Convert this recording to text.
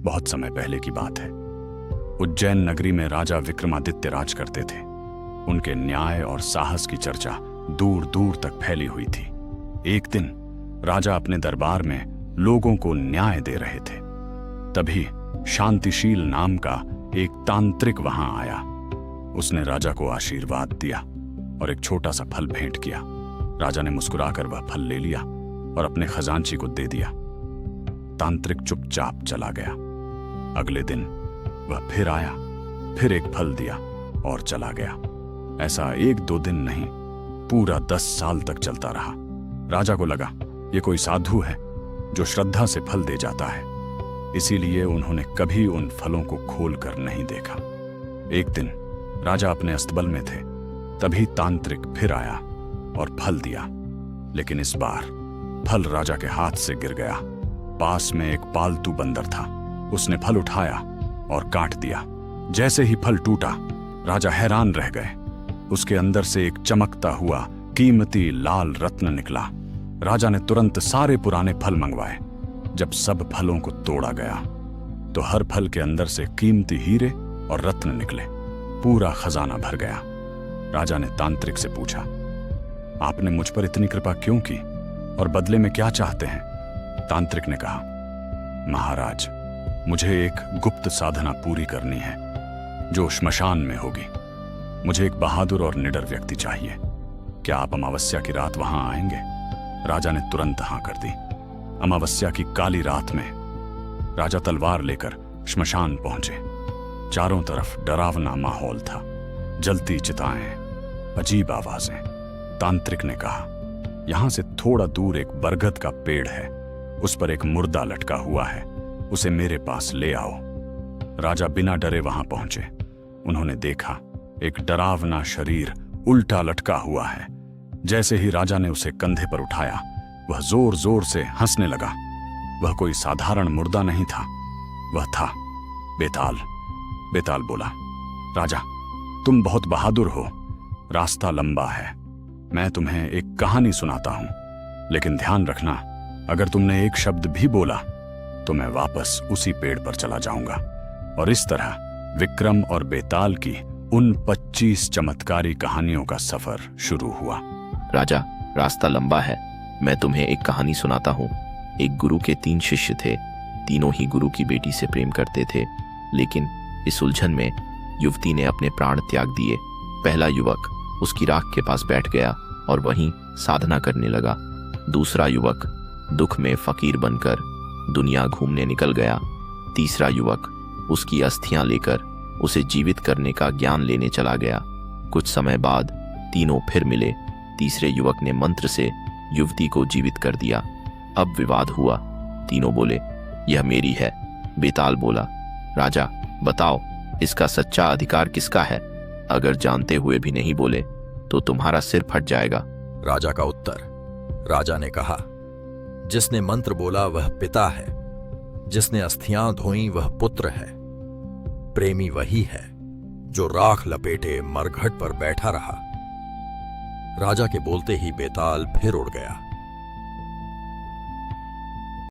बहुत समय पहले की बात है। उज्जैन नगरी में राजा विक्रमादित्य राज करते थे। उनके न्याय और साहस की चर्चा दूर दूर तक फैली हुई थी। एक दिन राजा अपने दरबार में लोगों को न्याय दे रहे थे। तभी शांतिशील नाम का एक तांत्रिक वहां आया। उसने राजा को आशीर्वाद दिया और एक छोटा सा फल भेंट किया। राजा ने मुस्कुराकर वह फल ले लिया और अपने खजांची को दे दिया। तांत्रिक चुपचाप चला गया। अगले दिन वह फिर आया, फिर एक फल दिया और चला गया। ऐसा 1-2 दिन नहीं, पूरा 10 साल तक चलता रहा। राजा को लगा ये कोई साधु है जो श्रद्धा से फल दे जाता है, इसीलिए उन्होंने कभी उन फलों को खोलकर नहीं देखा। एक दिन राजा अपने अस्तबल में थे, तभी तांत्रिक फिर आया और फल दिया। लेकिन इस बार फल राजा के हाथ से गिर गया। पास में एक पालतू बंदर था। उसने फल उठाया और काट दिया। जैसे ही फल टूटा, राजा हैरान रह गए। उसके अंदर से एक चमकता हुआ कीमती लाल रत्न निकला। राजा ने तुरंत सारे पुराने फल मंगवाए। जब सब फलों को तोड़ा गया तो हर फल के अंदर से कीमती हीरे और रत्न निकले। पूरा खजाना भर गया। राजा ने तांत्रिक से पूछा, आपने मुझ पर इतनी कृपा क्यों की और बदले में क्या चाहते हैं? तांत्रिक ने कहा, महाराज, मुझे एक गुप्त साधना पूरी करनी है जो श्मशान में होगी। मुझे एक बहादुर और निडर व्यक्ति चाहिए। क्या आप अमावस्या की रात वहां आएंगे? राजा ने तुरंत हां कर दी। अमावस्या की काली रात में राजा तलवार लेकर श्मशान पहुंचे। चारों तरफ डरावना माहौल था। जलती चिताएं, अजीब आवाजें। तांत्रिक ने कहा, यहां से थोड़ा दूर एक बरगद का पेड़ है, उस पर एक मुर्दा लटका हुआ है, उसे मेरे पास ले आओ। राजा बिना डरे वहां पहुंचे। उन्होंने देखा एक डरावना शरीर उल्टा लटका हुआ है। जैसे ही राजा ने उसे कंधे पर उठाया, वह जोर जोर से हंसने लगा। वह कोई साधारण मुर्दा नहीं था, वह था बेताल। बेताल बोला, राजा, तुम बहुत बहादुर हो। रास्ता लंबा है, मैं तुम्हें एक कहानी सुनाता हूं, लेकिन ध्यान रखना, अगर तुमने एक शब्द भी बोला तो मैं वापस उसी पेड़ पर चला जाऊंगा। और इस तरह विक्रम और बेताल की उन 25 चमत्कारी कहानियों का सफर शुरू हुआ। राजा, रास्ता लंबा है, मैं तुम्हें एक कहानी सुनाता हूँ। एक गुरु के 3 शिष्य थे। तीनों ही गुरु की बेटी से प्रेम करते थे, लेकिन इस उलझन में युवती ने अपने प्राण त्याग दिए। पहला युवक उसकी राख के पास बैठ गया और वहीं साधना करने लगा। दूसरा युवक दुख में फकीर बनकर दुनिया घूमने निकल गया। तीसरा युवक उसकी अस्थियां लेकर उसे जीवित करने का ज्ञान लेने चला गया। कुछ समय बाद तीनों फिर मिले। तीसरे युवक ने मंत्र से युवती को जीवित कर दिया। अब विवाद हुआ। तीनों बोले, यह मेरी है। बेताल बोला, राजा, बताओ इसका सच्चा अधिकार किसका है? अगर जानते हुए भी नहीं बोले तो तुम्हारा सिर फट जाएगा। राजा का उत्तर। राजा ने कहा, जिसने मंत्र बोला वह पिता है, जिसने अस्थियां धोई वह पुत्र है। प्रेमी वही है जो राख लपेटे मरघट पर बैठा रहा। राजा के बोलते ही बेताल फिर उड़ गया।